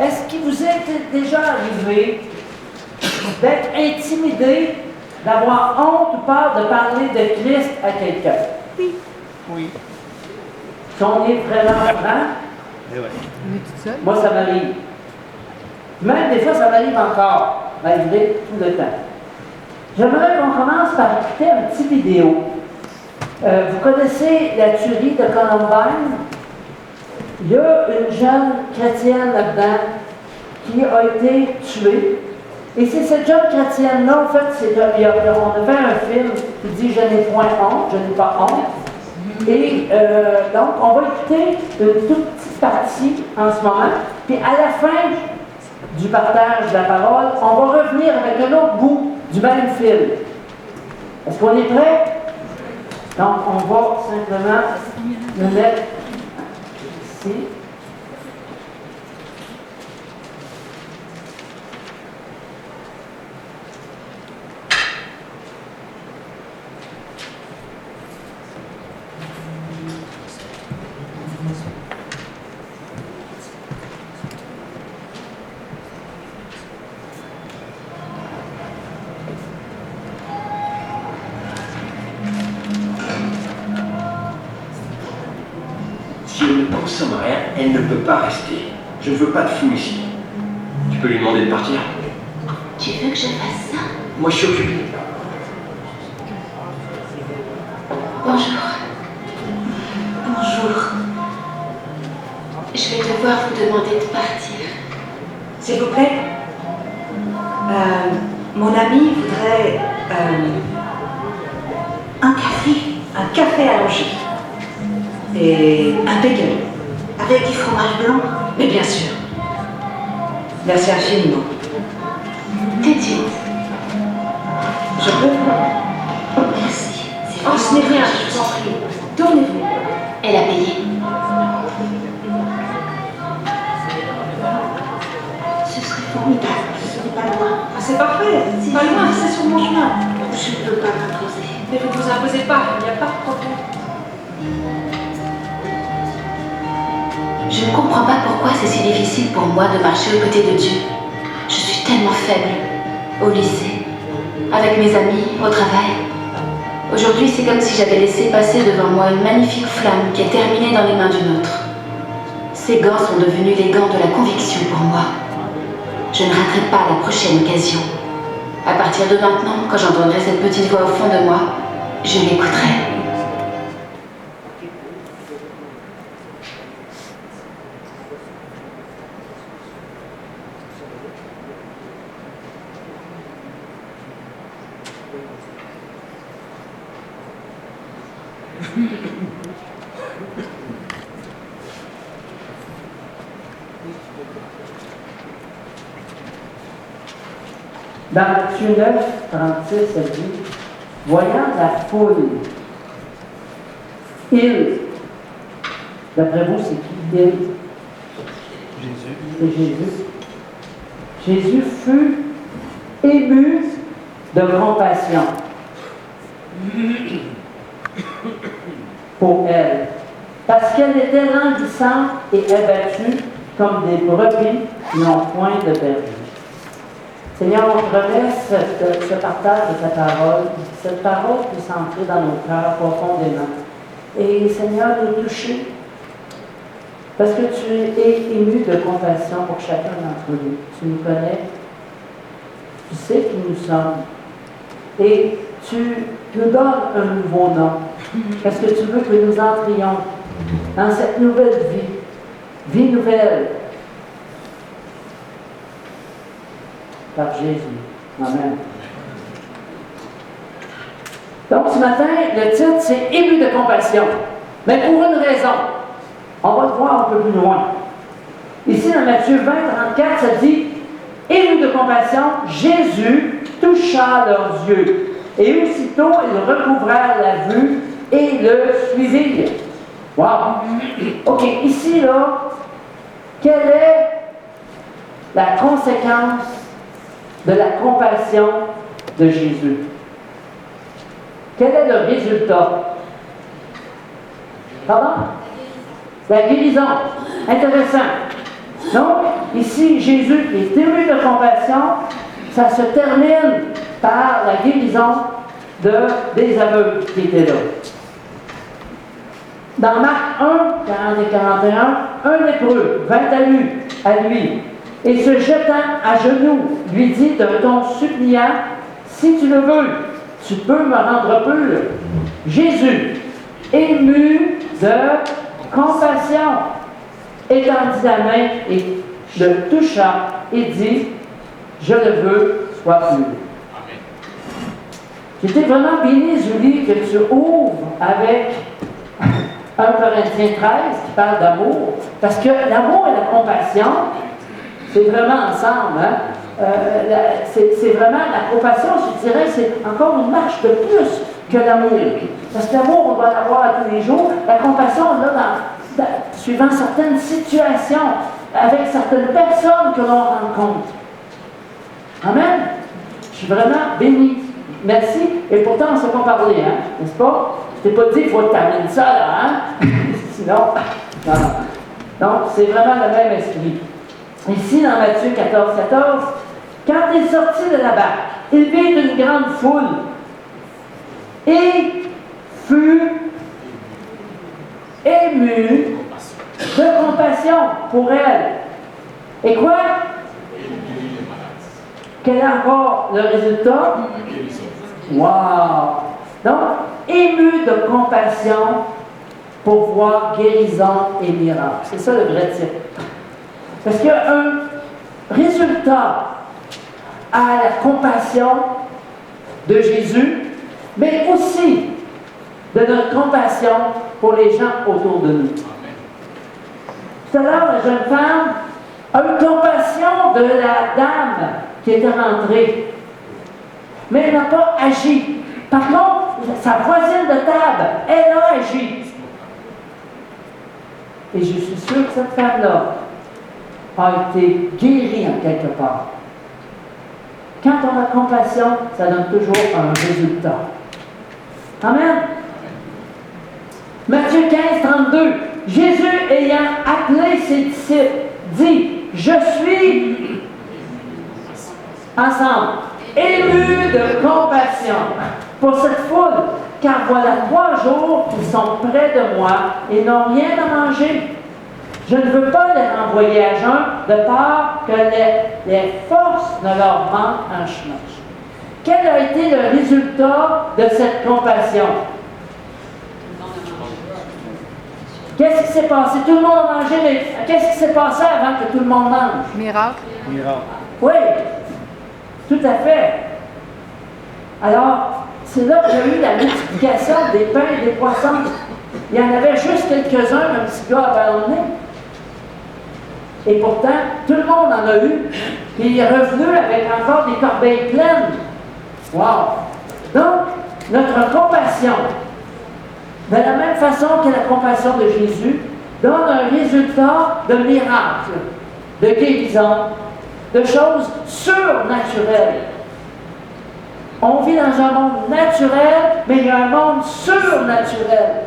Est-ce qu'il vous est déjà arrivé d'être intimidé, d'avoir honte ou peur de parler de Christ à quelqu'un? Oui. Oui. Si on est vraiment franc, On est tout seul. moi ça m'arrive. Même des fois ça m'arrive encore, malgré tout le temps. J'aimerais qu'on commence par écouter un petit vidéo. Vous connaissez la tuerie de Columbine? Il y a une jeune chrétienne là-dedans qui a été tuée. Et c'est cette jeune chrétienne-là, en fait, on a fait un film qui dit « Je n'ai point honte, je n'ai pas honte ». Et donc, on va écouter une toute petite partie en ce moment. Puis à la fin du partage de la parole, on va revenir avec un autre bout du même film. Est-ce qu'on est prêt? Donc, on va simplement le mettre ici. Si elle ne consomme rien, elle ne peut pas rester. Je ne veux pas de fou ici. Tu peux lui demander de partir? Tu veux que je fasse ça? Moi, je suis occupé. Bonjour. Bonjour. Je vais devoir vous demander de partir. S'il vous plaît, mon ami voudrait un café allongé et un bacon. Avec du fromage blanc? Mais bien sûr. Merci infiniment. Tout de suite. Je peux? Merci. Oh, ce n'est rien, je vous en prie. Tournez-vous. Elle a payé. Ce serait formidable. Ce n'est pas loin. Ah, c'est parfait. C'est pas loin, c'est sur mon chemin. Je ne peux pas m'imposer. Mais vous ne vous imposez pas, il n'y a pas de problème. Je ne comprends pas pourquoi c'est si difficile pour moi de marcher aux côtés de Dieu. Je suis tellement faible. Au lycée, avec mes amis, au travail. Aujourd'hui, c'est comme si j'avais laissé passer devant moi une magnifique flamme qui est terminée dans les mains d'une autre. Ces gants sont devenus les gants de la conviction pour moi. Je ne raterai pas la prochaine occasion. À partir de maintenant, quand j'entendrai cette petite voix au fond de moi, je l'écouterai. Dans Matthieu 9, 36, elle dit « Voyant la foule, il, d'après vous, c'est qui il? Jésus. C'est Jésus. Jésus fut ému de compassion pour elle, parce qu'elle était languissante et abattue comme des brebis qui n'ont point de berger. » Seigneur, on te remet ce partage de ta parole. Cette parole puisse entrer dans nos cœurs profondément. Et Seigneur, nous toucher, parce que tu es ému de compassion pour chacun d'entre nous. Tu nous connais, tu sais qui nous sommes. Et tu nous donnes un nouveau nom, parce que tu veux que nous entrions dans cette nouvelle vie nouvelle, par Jésus. Amen. Donc, ce matin, le titre, c'est « Ému de compassion ». Mais pour une raison. On va le voir un peu plus loin. Ici, dans Matthieu 20, 34, ça dit « Ému de compassion, Jésus toucha leurs yeux. Et aussitôt, ils recouvrèrent la vue et le suivirent. » Wow! OK, ici, là, quelle est la conséquence de la compassion de Jésus? Quel est le résultat? Pardon? La guérison. Intéressant. Donc, ici, Jésus est ému de compassion. Ça se termine par la guérison des aveugles qui étaient là. Dans Marc 1, 40 et 41, un lépreux vint à lui et se jetant à genoux, lui dit d'un ton suppliant, « Si tu le veux, tu peux me rendre pur. » Jésus, ému de compassion, étendit la main et le toucha et dit, « Je le veux, sois pur. » J'étais vraiment béni, Julie, que tu ouvres avec 1 Corinthiens 13 qui parle d'amour, parce que l'amour et la compassion, c'est vraiment ensemble. Hein? C'est vraiment la compassion, je dirais, c'est encore une marche de plus que l'amour. Parce que l'amour, on doit l'avoir tous les jours. La compassion, là, suivant certaines situations, avec certaines personnes que l'on rencontre. Amen. Je suis vraiment béni. Merci. Et pourtant, on ne s'est pas parlé, hein? N'est-ce pas? Je t'ai pas dit qu'il faut que tu amènes ça, là, hein? Sinon, non. Donc, c'est vraiment le même esprit. Ici, dans Matthieu 14, 14, quand il sortit de la barque, il vit une grande foule et fut ému de compassion pour elle. Et quoi? Quel est encore le résultat? Wow! Donc, ému de compassion pour voir guérison et miracle. C'est ça le vrai titre. Parce qu'il y a un résultat à la compassion de Jésus, mais aussi de notre compassion pour les gens autour de nous. Tout à l'heure, la jeune femme a eu compassion de la dame qui était rentrée, mais elle n'a pas agi. Par contre, sa voisine de table, elle a agi. Et je suis sûre que cette femme-là a été guérie en quelque part. Quand on a compassion, ça donne toujours un résultat. Amen. Matthieu 15, 32. Jésus ayant appelé ses disciples, dit, « Je suis, ensemble, ému de compassion pour cette foule, car voilà 3 jours qu'ils sont près de moi et n'ont rien à manger. Je ne veux pas les renvoyer à jeun, de peur que les forces ne leur manquent en chemin. » Quel a été le résultat de cette compassion? Qu'est-ce qui s'est passé? Tout le monde a mangé, mais qu'est-ce qui s'est passé avant que tout le monde mange? Miracle. Oui, tout à fait. Alors, c'est là qu'il y a eu la multiplication des pains et des poissons. Il y en avait juste quelques-uns, un petit gars abandonné. Et pourtant, tout le monde en a eu. Puis il est revenu avec encore des corbeilles pleines. Wow! Donc, notre compassion, de la même façon que la compassion de Jésus, donne un résultat de miracle, de guérison, de choses surnaturelles. On vit dans un monde naturel, mais il y a un monde surnaturel.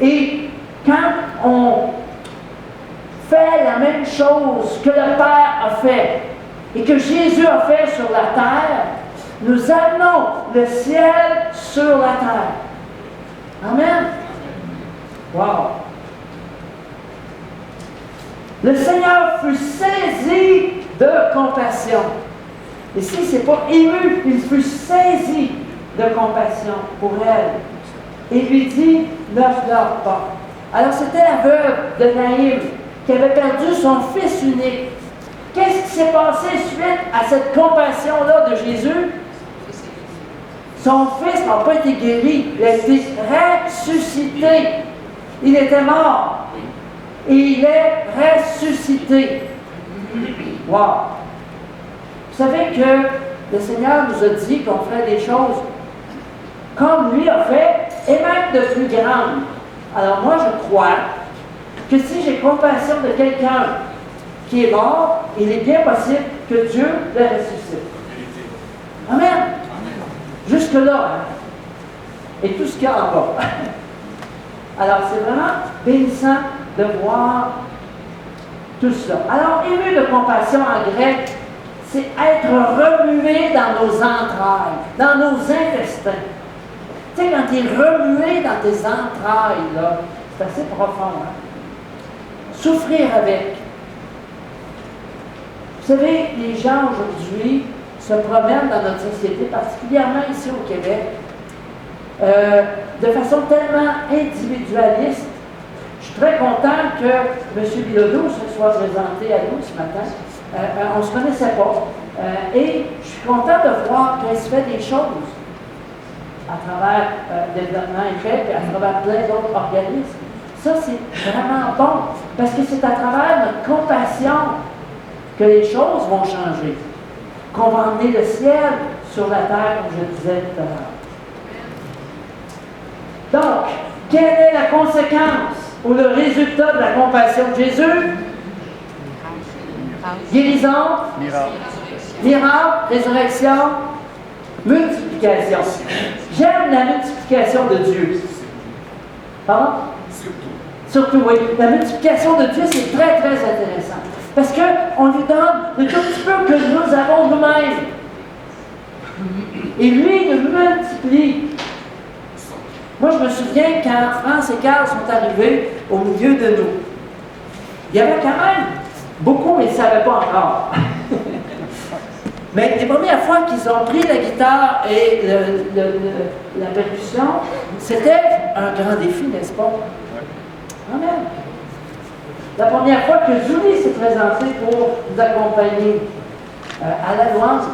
Et quand on fait la même chose que le Père a fait et que Jésus a fait sur la terre, nous amenons le ciel sur la terre. Amen. Wow. Le Seigneur fut saisi de compassion. Ici, ce n'est pas ému, il fut saisi de compassion pour elle. Et lui dit, ne pleure pas. Alors, c'était la veuve de Naïm qui avait perdu son fils unique. Qu'est-ce qui s'est passé suite à cette compassion-là de Jésus? Son fils n'a pas été guéri, il a été ressuscité. Il était mort. Et il est ressuscité. Wow! Vous savez que le Seigneur nous a dit qu'on ferait des choses comme lui a fait, et même de plus grandes. Alors moi, je crois que si j'ai compassion de quelqu'un qui est mort, il est bien possible que Dieu le ressuscite. Amen. Jusque-là, hein? Et tout ce qu'il y a en bas. Alors, c'est vraiment bénissant de voir tout ça. Alors, ému de compassion en grec, c'est être remué dans nos entrailles, dans nos intestins. Tu sais, quand tu es remué dans tes entrailles, là, c'est assez profond. Hein? Souffrir avec. Vous savez, les gens aujourd'hui se promènent dans notre société, particulièrement ici au Québec, de façon tellement individualiste. Je suis très content que M. Bilodeau se soit présenté à nous ce matin. On ne se connaissait pas. Et je suis content de voir qu'il se fait des choses à travers Développement Québec et à travers plein d'autres organismes. Ça, c'est vraiment bon, parce que c'est à travers notre compassion que les choses vont changer, qu'on va emmener le ciel sur la terre, comme je disais tout à l'heure. Donc, quelle est la conséquence ou le résultat de la compassion de Jésus? Guérison, miracle, résurrection, multiplication. J'aime la multiplication de Dieu. Pardon? Surtout, oui. La multiplication de Dieu, c'est très, très intéressant. Parce qu'on lui donne le tout petit peu que nous avons nous-mêmes. Et lui, il nous multiplie. Moi, je me souviens quand France et Carl sont arrivés au milieu de nous. Il y avait quand même beaucoup, mais ils ne savaient pas encore. Mais les premières fois qu'ils ont pris la guitare et la percussion, c'était un grand défi, n'est-ce pas? Amen. La première fois que Julie s'est présentée pour nous accompagner à la louange,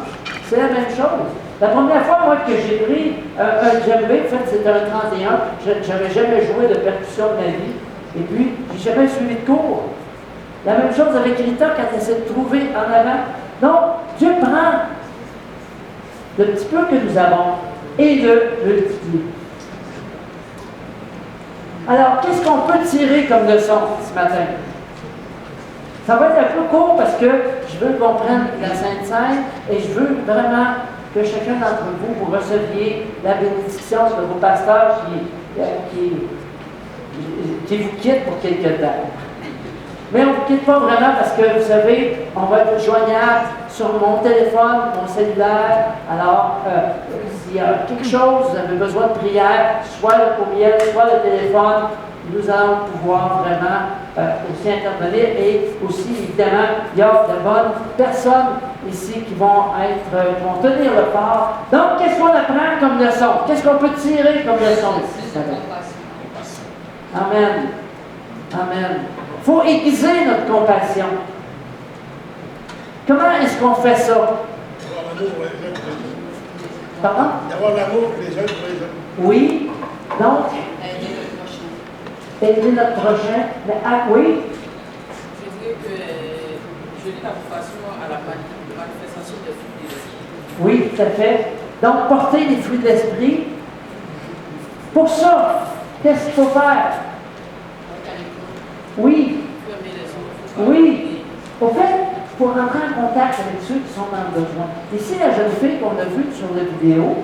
c'est la même chose. La première fois, moi, que j'ai pris un djembé, en fait, c'était un 31, je n'avais jamais joué de percussion de ma vie, et puis, j'ai jamais suivi de cours. La même chose avec Rita quand elle s'est trouvée en avant. Donc, Dieu prend le petit peu que nous avons et le multiplie. Alors, qu'est-ce qu'on peut tirer comme leçon ce matin? Ça va être un peu court parce que je veux qu'on prenne la Sainte Seine et je veux vraiment que chacun d'entre vous, vous receviez la bénédiction de vos pasteurs qui vous quittent pour quelque temps. Mais on ne vous quitte pas vraiment parce que, vous savez, on va être joignable sur mon téléphone, mon cellulaire. Alors, s'il y a quelque chose, vous avez besoin de prière, soit le courriel, soit le téléphone, nous allons pouvoir vraiment aussi intervenir. Et aussi, évidemment, il y a de bonnes personnes ici qui vont tenir le fort. Donc, qu'est-ce qu'on apprend comme leçon? Qu'est-ce qu'on peut tirer comme leçon ici? Amen. Amen. Il faut aiguiser notre compassion. Comment est-ce qu'on fait ça? D'avoir l'amour les uns pour les autres. Pardon? D'avoir l'amour les uns pour les autres. Oui. Donc, aider notre prochain. Mais, oui. Je dirais que je lis la façon à la manifestation des fruits de l'esprit. Oui, tout à fait. Donc, porter les fruits de l'esprit. Pour ça, qu'est-ce qu'il faut faire? Oui. Oui. Au fait, il faut rentrer en contact avec ceux qui sont dans le besoin. Ici, la jeune fille qu'on a vue sur la vidéo,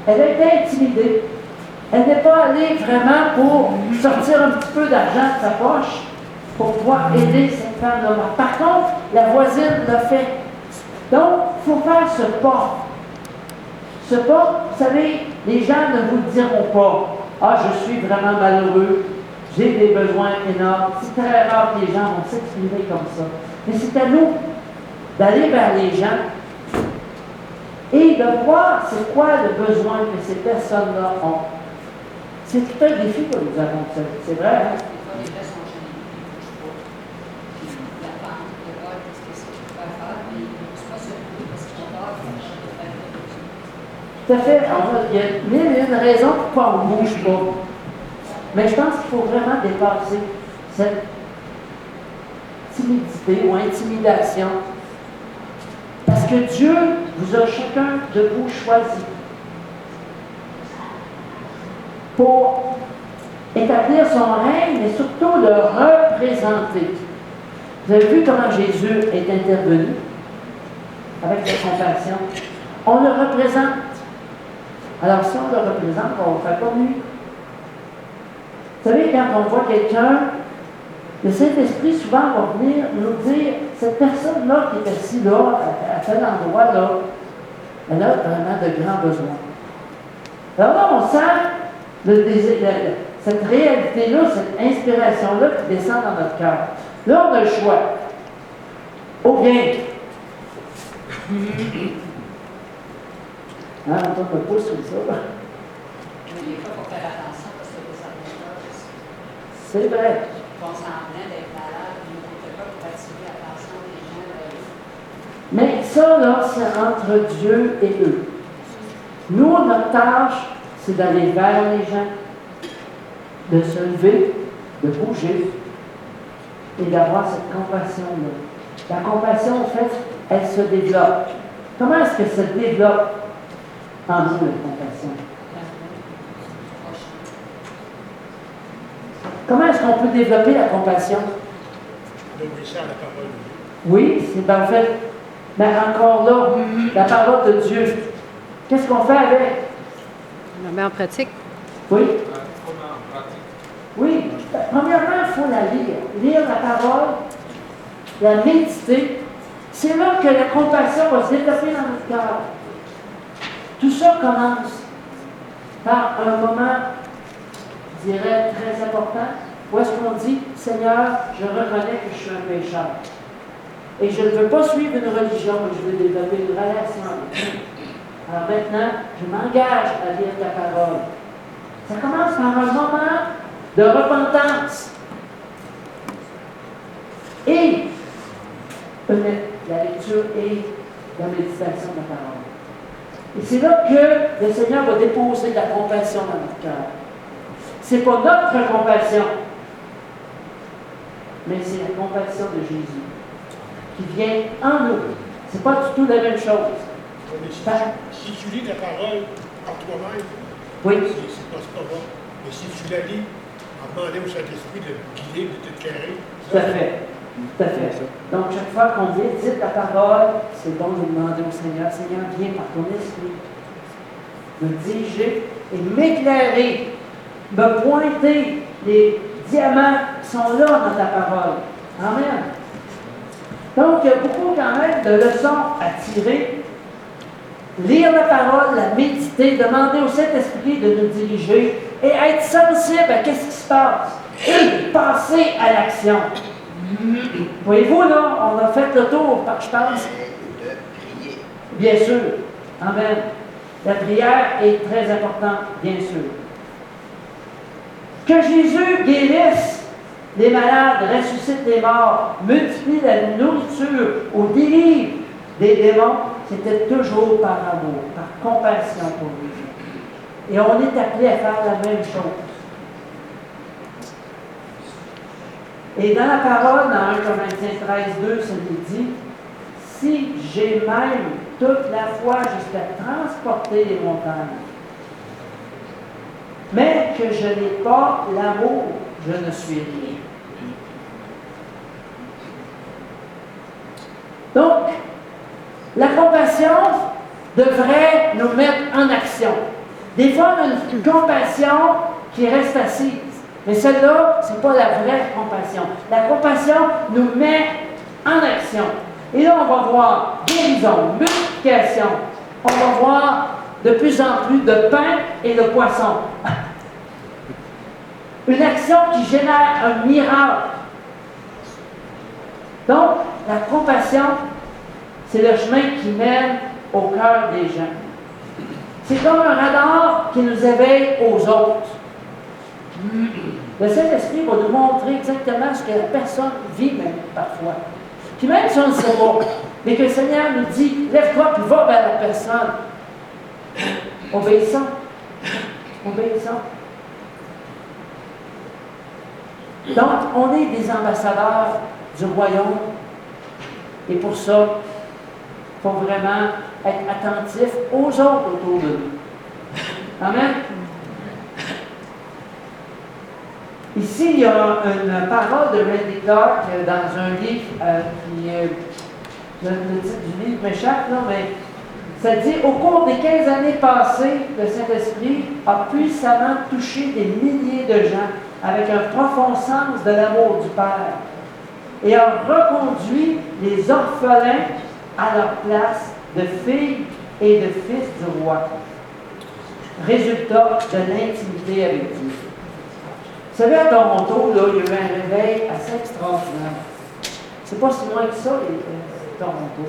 elle a été intimidée. Elle n'est pas allée vraiment pour sortir un petit peu d'argent de sa poche pour pouvoir aider cette femme-là. Par contre, la voisine l'a fait. Donc, il faut faire ce pas. Ce pas, vous savez, les gens ne vous le diront pas. Ah, je suis vraiment malheureux. J'ai des besoins énormes. C'est très rare que les gens vont s'exprimer comme ça. Mais c'est à nous d'aller vers les gens et de voir c'est quoi le besoin que ces personnes-là ont. C'est tout un défi que nous avons. C'est vrai, hein? Tout à fait. Il y a une raison pourquoi on ne bouge pas. Mais je pense qu'il faut vraiment dépasser cette timidité ou intimidation. Parce que Dieu vous a chacun de vous choisi pour établir son règne, mais surtout le représenter. Vous avez vu comment Jésus est intervenu avec sa compassion. On le représente. Alors si on le représente, on ne fait pas mieux. Vous savez, quand on voit quelqu'un Le Saint-Esprit, souvent, va venir nous dire, cette personne-là qui est assise là, à tel endroit-là, elle a vraiment de grands besoins. Alors là, on sent cette réalité-là, cette inspiration-là qui descend dans notre cœur. Là, on a le choix. Ou bien, on tourne le pouce comme ça. Mais des fois, il faut faire attention parce que les ordinateurs C'est vrai. font semblant d'être malades, mais n'importe quoi pour attirer l'attention des gens. Mais ça, là, c'est entre Dieu et eux. Nous, notre tâche, c'est d'aller vers les gens, de se lever, de bouger et d'avoir cette compassion-là. La compassion, en fait, elle se développe. Comment est-ce qu'elle se développe en nous, la compassion? Comment est-ce qu'on peut développer la compassion? D'obéissant à la parole de Dieu. Oui, c'est en fait, mais encore là, la parole de Dieu. Qu'est-ce qu'on fait avec? On la met en pratique. Oui. Oui. Premièrement, il faut la lire. Lire la parole, la méditer. C'est là que la compassion va se développer dans notre cœur. Tout ça commence par un moment, je dirais, très important, où est-ce qu'on dit, Seigneur, je reconnais que je suis un pécheur. Et je ne veux pas suivre une religion, mais je veux développer une relation avec Dieu. Alors maintenant, je m'engage à lire ta parole. Ça commence par un moment de repentance. Et la lecture et la méditation de la parole. Et c'est là que le Seigneur va déposer de la compassion dans notre cœur. Ce n'est pas notre compassion, mais c'est la compassion de Jésus qui vient en nous. Ce n'est pas du tout la même chose. Mais si tu lis ta parole par toi-même, Oui. c'est pas bon. Mais si tu la lis en demandant au Saint-Esprit de te guider, de t'éclairer, Tout à fait. Tout à fait. Donc, chaque fois qu'on médite la parole, c'est bon de demander au Seigneur, Seigneur, viens par ton esprit me diriger et m'éclairer, me pointer les diamants qui sont là dans ta parole. Amen. Donc, il y a beaucoup quand même de leçons à tirer. Lire la parole, la méditer, demander au Saint-Esprit de nous diriger et être sensible à ce qui se passe et passer à l'action. Voyez-vous, là, on a fait le tour, je pense. Bien sûr. Amen. La prière est très importante, bien sûr. Que Jésus guérisse les malades, ressuscite les morts, multiplie la nourriture ou délivre des démons, c'était toujours par amour, par compassion pour lui. Et on est appelé à faire la même chose. Et dans la parole, dans 1 Corinthiens 13, 2, ça nous dit, si j'ai même toute la foi jusqu'à transporter les montagnes, mais que je n'ai pas l'amour, je ne suis rien. Donc, la compassion devrait nous mettre en action. Des fois, on a une compassion qui reste assise. Mais celle-là, ce n'est pas la vraie compassion. La compassion nous met en action. Et là, on va voir guérison, multiplication. On va voir de plus en plus de pain et de poisson. Une action qui génère un miracle. Donc, la compassion, c'est le chemin qui mène au cœur des gens. C'est comme un radar qui nous éveille aux autres. Le Saint-Esprit va nous montrer exactement ce que la personne vit même parfois. Puis même si on ne sait pas, mais que le Seigneur nous dit, lève-toi puis va vers la personne. Obéissons. Obéissons. Donc, on est des ambassadeurs du royaume. Et pour ça, il faut vraiment être attentif aux autres autour de nous. Amen. Ici, il y a une parole de Randy Clark dans un livre le titre du livre m'échappe, mais ça dit « Au cours des 15 années passées, le Saint-Esprit a puissamment touché des milliers de gens avec un profond sens de l'amour du Père et a reconduit les orphelins à leur place de filles et de fils du roi. Résultat de l'intimité avec Dieu. Vous savez, à Toronto, là, il y a eu un réveil assez extraordinaire. C'est pas si loin que ça, Toronto.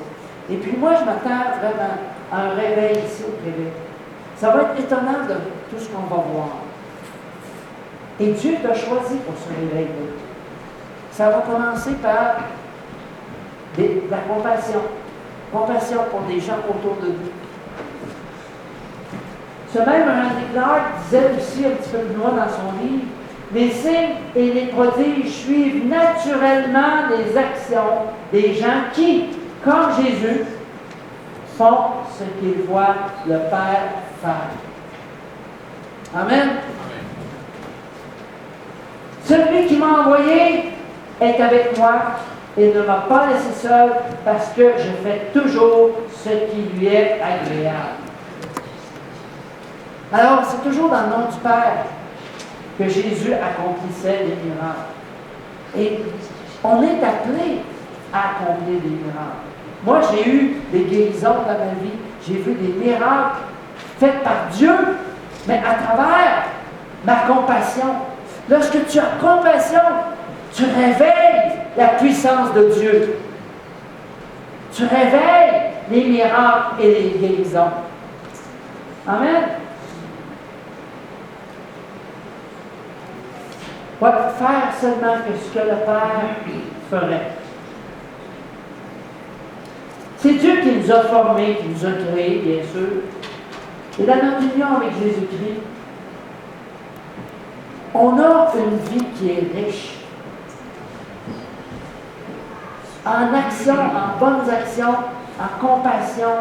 Et puis moi, je m'attends vraiment à un réveil ici au Québec. Ça va être étonnant de tout ce qu'on va voir. Et Dieu t'a choisi pour ce réveil-là. Ça va commencer par de la compassion. Compassion pour les gens autour de nous. Ce même Randy Clark disait aussi un petit peu plus loin dans son livre, les signes et les prodiges suivent naturellement les actions des gens qui, comme Jésus, font ce qu'ils voient le Père faire. Amen. Celui qui m'a envoyé est avec moi et ne m'a pas laissé seul parce que je fais toujours ce qui lui est agréable. Alors, c'est toujours dans le nom du Père que Jésus accomplissait les miracles. Et on est appelé à accomplir des miracles. Moi, j'ai eu des guérisons dans ma vie. J'ai vu des miracles faits par Dieu, mais à travers ma compassion. Lorsque tu as compassion, tu réveilles la puissance de Dieu. Tu réveilles les miracles et les guérisons. Amen. Faire seulement que ce que le Père ferait. C'est Dieu qui nous a formés, qui nous a créés, bien sûr. Et dans notre union avec Jésus-Christ, on a une vie qui est riche. En action, en bonnes actions, en compassion.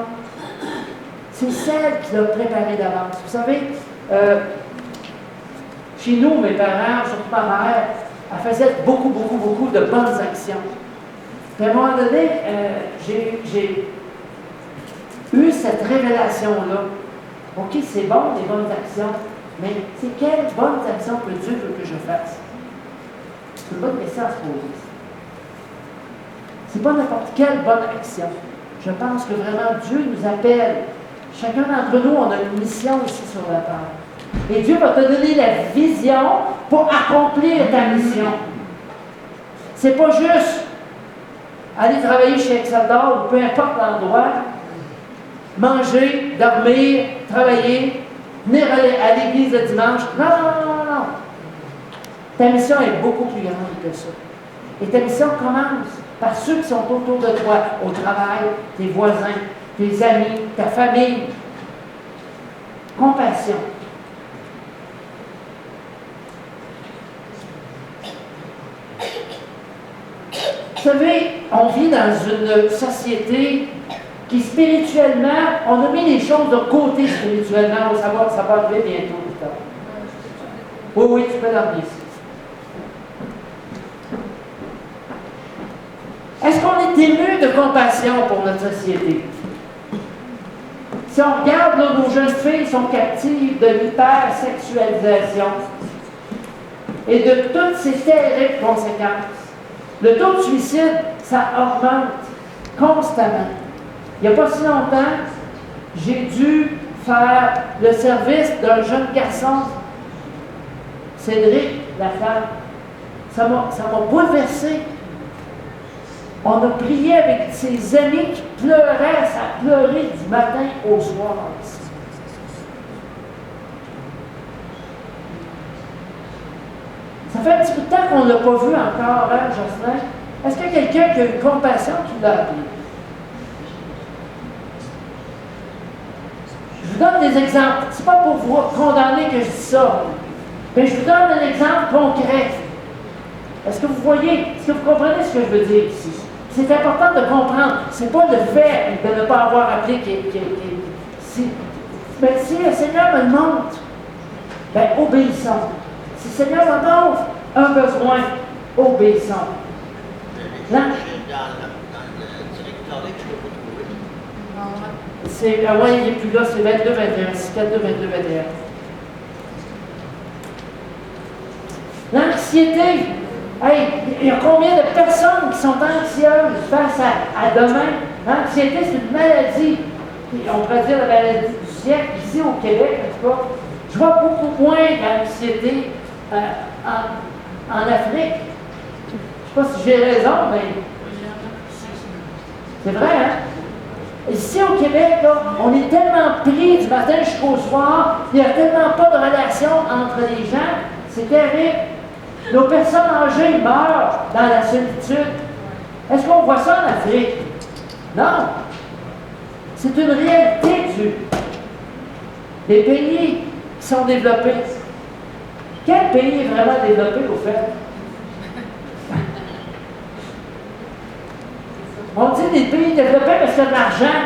C'est celle qui l'a préparée d'avance. Vous savez, chez nous, mes parents, surtout ma mère, elle faisait beaucoup de bonnes actions. Puis à un moment donné, j'ai eu cette révélation-là. OK, c'est bon, les bonnes actions, mais c'est quelles bonnes actions que Dieu veut que je fasse? C'est une bonne question à se poser. C'est pas n'importe quelle bonne action. Je pense que vraiment Dieu nous appelle. Chacun d'entre nous, on a une mission ici sur la terre. Et Dieu va te donner la vision pour accomplir ta mission. C'est pas juste aller travailler chez Exceldor ou peu importe l'endroit, manger, dormir, travailler, venir à l'église le dimanche. Non. Ta mission est beaucoup plus grande que ça. Et ta mission commence par ceux qui sont autour de toi, au travail, tes voisins, tes amis, ta famille. Compassion. Vous savez, on vit dans une société qui spirituellement, on a mis les choses de côté spirituellement, on va savoir que ça va arriver bientôt. Oui, tu peux dormir ici. Est-ce qu'on est ému de compassion pour notre société? Si on regarde, là, nos jeunes filles sont captives de l'hypersexualisation et de toutes ces terribles conséquences. Le taux de suicide, ça augmente constamment. Il n'y a pas si longtemps, j'ai dû faire le service d'un jeune garçon, Cédric, la femme. Ça m'a bouleversé. On a prié avec ses amis qui pleuraient, ça a pleuré du matin au soir. Ça fait un petit peu de temps qu'on ne l'a pas vu encore, hein, Jocelyn? Est-ce qu'il y a quelqu'un qui a eu compassion qui l'a appelé? Je vous donne des exemples. Ce n'est pas pour vous condamner que je dis ça. Mais je vous donne un exemple concret. Est-ce que vous voyez, est-ce que vous comprenez ce que je veux dire ici? C'est important de comprendre. Ce n'est pas le fait de ne pas avoir appelé mais si le Seigneur me le montre, bien, obéissons. Si le Seigneur me montre un besoin, obéissons. Là, c'est, ah ouais, il n'est plus là, c'est 22, 21, c'est 42, 22, 21. Là, L'anxiété. Hey, il y a combien de personnes qui sont anxieuses face à demain? L'anxiété, c'est une maladie. On pourrait dire la maladie du siècle, ici au Québec, n'est-ce pas? Je vois beaucoup moins d'anxiété en Afrique. Je ne sais pas si j'ai raison, mais c'est vrai, hein? Ici au Québec, là, on est tellement pris du matin jusqu'au soir, il n'y a tellement pas de relation entre les gens, c'est terrible. Nos personnes âgées meurent dans la solitude. Est-ce qu'on voit ça en Afrique? Non. C'est une réalité des pays qui sont développés. Quel pays est vraiment développé, au fait? On dit des pays développés parce qu'il y a de l'argent.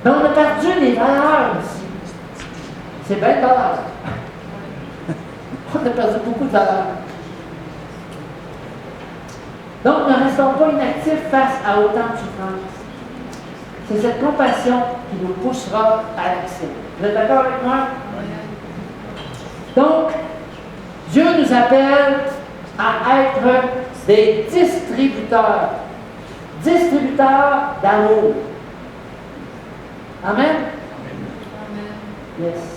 Mais on a perdu les valeurs ici. C'est bien de valeur. On a perdu beaucoup de valeurs. Donc, ne restons pas inactifs face à autant de souffrance. C'est cette compassion qui nous poussera à l'action. Vous êtes d'accord avec moi? Donc, Dieu nous appelle à être des distributeurs. Distributeurs d'amour. Amen? Yes.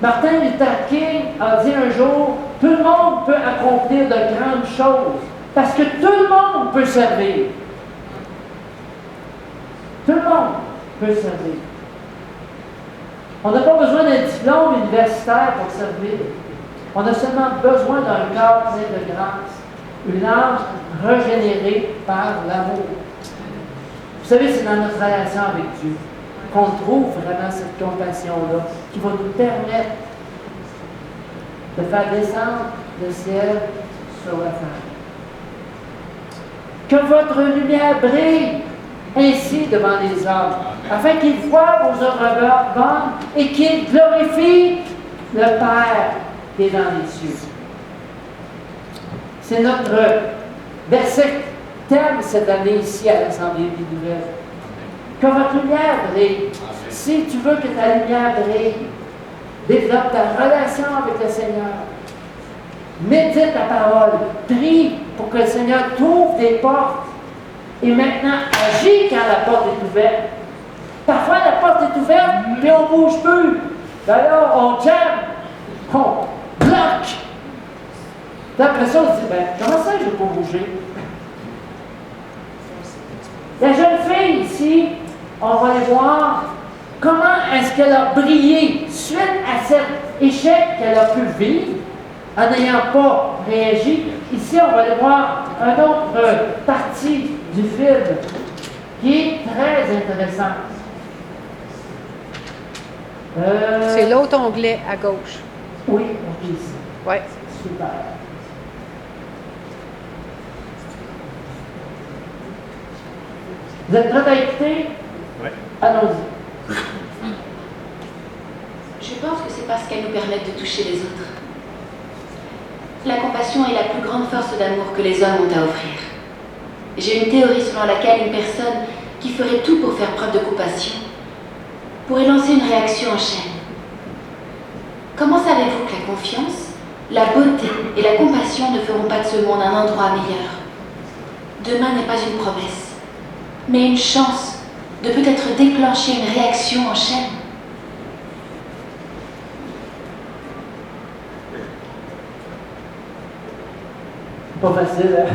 Martin Luther King a dit un jour, tout le monde peut accomplir de grandes choses parce que tout le monde peut servir. Tout le monde peut servir. On n'a pas besoin d'un diplôme universitaire pour servir. On a seulement besoin d'un cœur plein de grâce, une âme régénérée par l'amour. Vous savez, c'est dans notre relation avec Dieu qu'on trouve vraiment cette compassion-là qui va nous permettre de faire descendre le ciel sur la terre. Que votre lumière brille ainsi devant les hommes, afin qu'ils voient vos œuvres bonnes et qu'ils glorifient le Père qui est dans les cieux. C'est notre verset thème cette année ici à l'Assemblée des Nouvelles. Que votre lumière brille. Si tu veux que ta lumière brille, développe ta relation avec le Seigneur. Médite la parole. Prie pour que le Seigneur t'ouvre des portes. Et maintenant, agis quand la porte est ouverte. Parfois, la porte est ouverte, puis on ne bouge plus. Alors, on jamme, on bloque. Puis après ça, on se dit, ben, comment ça, je ne vais pas bouger? La jeune fille ici, on va aller voir comment est-ce qu'elle a brillé suite à cet échec qu'elle a pu vivre en n'ayant pas réagi. Ici, on va aller voir une autre partie du film qui est très intéressante. C'est l'autre onglet à gauche. Oui, ok, ici. Oui. Super. Vous êtes prêts à écouter? Oui. Allons-y. Je pense que c'est parce qu'elles nous permettent de toucher les autres. La compassion est la plus grande force d'amour que les hommes ont à offrir. J'ai une théorie selon laquelle une personne qui ferait tout pour faire preuve de compassion pourrait lancer une réaction en chaîne. Comment savez-vous que la confiance, la beauté et la compassion ne feront pas de ce monde un endroit meilleur? Demain n'est pas une promesse, mais une chance de peut-être déclencher une réaction en chaîne. Pas facile, hein?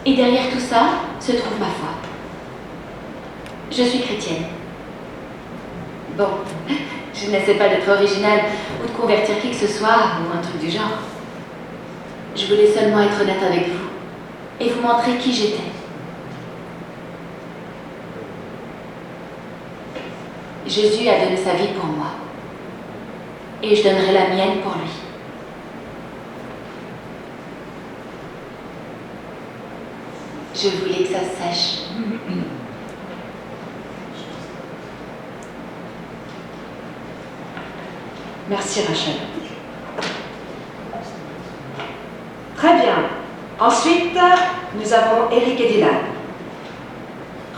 Et derrière tout ça se trouve ma foi. Je suis chrétienne. Bon, je n'essaie pas d'être originale ou de convertir qui que ce soit ou un truc du genre. Je voulais seulement être honnête avec vous et vous montrer qui j'étais. Jésus a donné sa vie pour moi et je donnerai la mienne pour lui. Je voulais que ça se sache. Merci Rachel. Très bien. Ensuite, nous avons Eric et Dylan.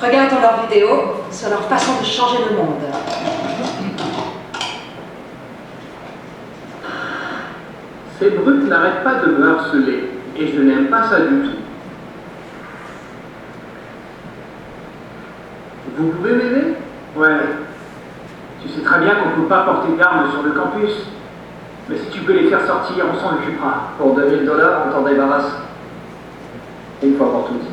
Regardons leurs vidéos sur leur façon de changer le monde. Ces brutes n'arrêtent pas de me harceler, et je n'aime pas ça du tout. Vous pouvez m'aider? Ouais. Tu sais très bien qu'on ne peut pas porter d'armes sur le campus. Mais si tu peux les faire sortir, on s'en occupera. Pour 2000 $, on t'en débarrasse. Une fois pour toutes.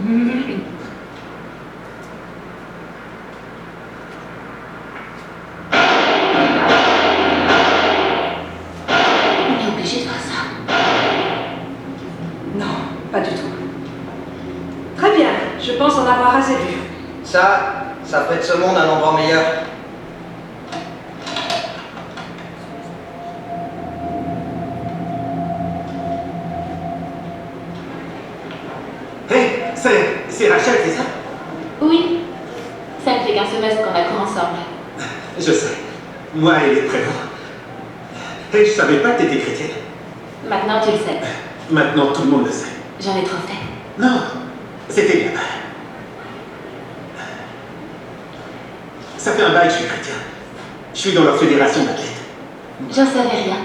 On est obligé de faire ça. Non, pas du tout. Très bien, je pense en avoir assez vu. Ça ferait de ce monde un endroit meilleur. Hey, c'est Rachel, c'est ça? Oui, ça ne fait qu'un semestre qu'on a cours ensemble. Je sais. Moi, elle est près de moi. Hey, je savais pas que t'étais chrétienne. Maintenant, tu le sais. Maintenant, tout le monde le sait. J'en ai trop fait. Non, c'était bien. Ça fait un bail que je suis chrétien. Je suis dans leur fédération d'athlètes. J'en savais rien.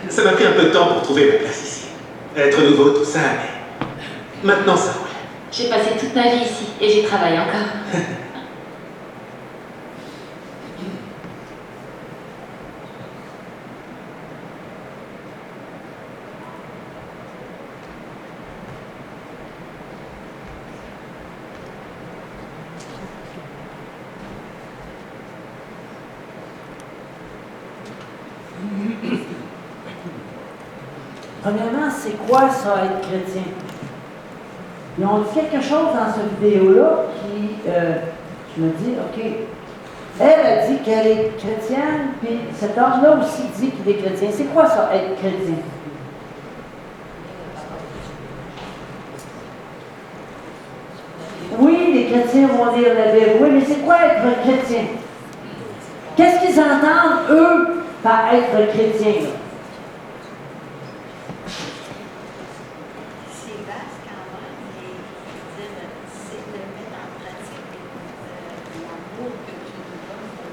Ça m'a pris un peu de temps pour trouver ma place ici. Être nouveau, tout ça, mais maintenant ça roule. J'ai passé toute ma vie ici et j'y travaille encore. Premièrement, c'est quoi ça, être chrétien? Ils ont dit quelque chose dans cette vidéo-là qui, je me dis, OK, elle a dit qu'elle est chrétienne, puis cet homme-là aussi dit qu'il est chrétien. C'est quoi ça, être chrétien? Oui, les chrétiens vont lire la Bible, oui, mais c'est quoi être chrétien? Qu'est-ce qu'ils entendent, eux, par être chrétien, là?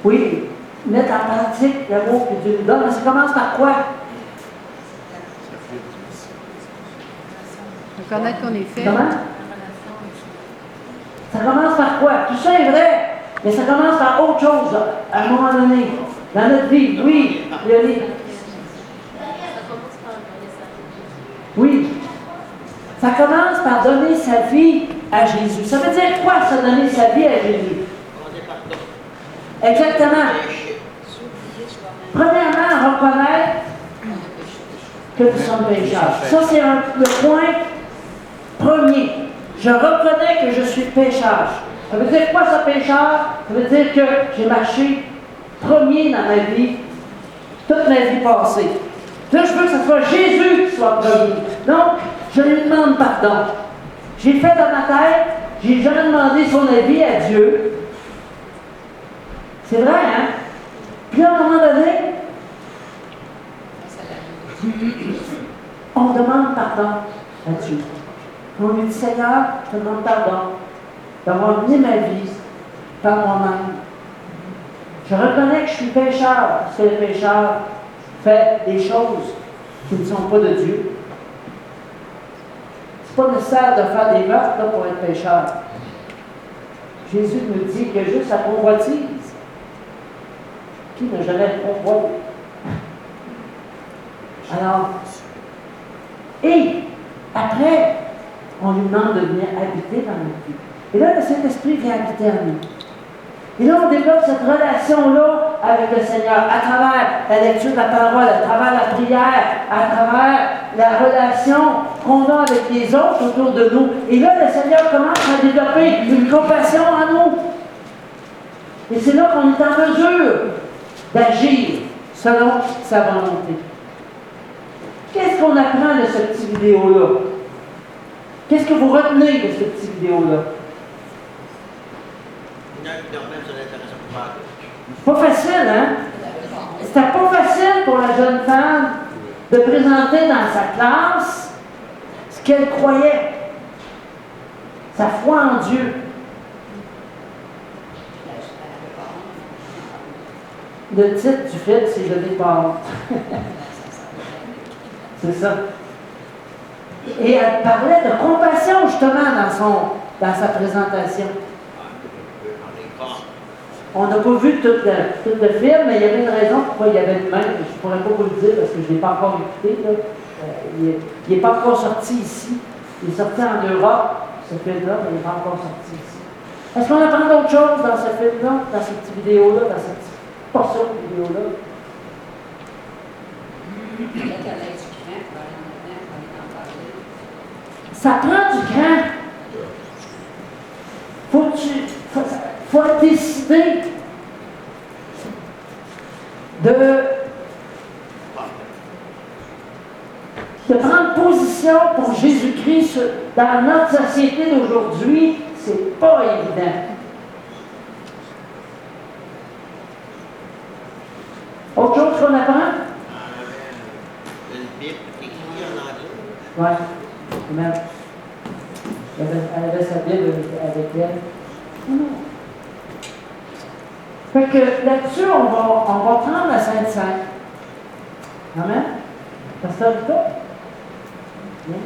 Oui, mettre en pratique l'amour que Dieu nous donne. Mais ça commence par quoi? Reconnaître qu'on est fait. Comment? Ça commence par quoi? Tout ça est vrai, mais ça commence par autre chose, à un moment donné, dans notre vie. Oui, Léonie. Oui. Ça commence par donner sa vie à Jésus. Ça veut dire quoi, ça, donner sa vie à Jésus? Exactement. Premièrement, reconnaître que nous sommes pécheurs. Ça, c'est le point premier. Je reconnais que je suis pécheur. Ça veut dire quoi, ça, pécheur? Ça veut dire que j'ai marché premier dans ma vie, toute ma vie passée. Là, je veux que ce soit Jésus qui soit premier. Donc, je lui demande pardon. J'ai fait dans ma tête, j'ai jamais demandé son avis à Dieu. C'est vrai, hein? Puis à un moment donné, on demande pardon à Dieu. On lui dit, Seigneur, je te demande pardon d'avoir mené ma vie par moi-même. Je reconnais que je suis pécheur, parce que le pécheur fait des choses qui ne sont pas de Dieu. C'est pas nécessaire de faire des meurtres là, pour être pécheur. Jésus nous dit qu'il y a juste la convoitise. Qui n'a jamais convoité? Alors, et après, on lui demande de venir habiter dans notre vie. Et là, le Saint-Esprit vient habiter en nous. Et là, on développe cette relation-là avec le Seigneur à travers la lecture de la parole, à travers la prière, à travers la relation qu'on a avec les autres autour de nous. Et là, le Seigneur commence à développer une compassion en nous. Et c'est là qu'on est en mesure d'agir selon sa volonté. Qu'est-ce qu'on apprend de cette petite vidéo-là? Qu'est-ce que vous retenez de cette petite vidéo-là? C'est pas facile, hein? C'était pas facile pour la jeune femme de présenter dans sa classe ce qu'elle croyait, sa foi en Dieu. Le titre du film, c'est Je n'ai pas honte. C'est ça. Et elle parlait de compassion, justement, dans sa présentation. On n'a pas vu tout le film, mais il y avait une raison pourquoi il y avait une main. Je ne pourrais pas vous le dire parce que je ne l'ai pas encore écouté. Là. Il n'est pas encore sorti ici. Il est sorti en Europe, ce film-là, mais il n'est pas encore sorti ici. Est-ce qu'on apprend d'autres choses dans ce film-là, dans cette petite vidéo-là, dans cette petite portion de vidéo-là? Ça prend du cran. Faut décider de prendre position pour Jésus-Christ dans notre société d'aujourd'hui. C'est pas évident. Autre chose qu'on apprend? Une Bible écrite en anglais. Oui. Amen. Elle avait sa Bible avec elle. Fait que là-dessus, on va prendre la Sainte Seine. Amen. Pasteur Victor? Bien.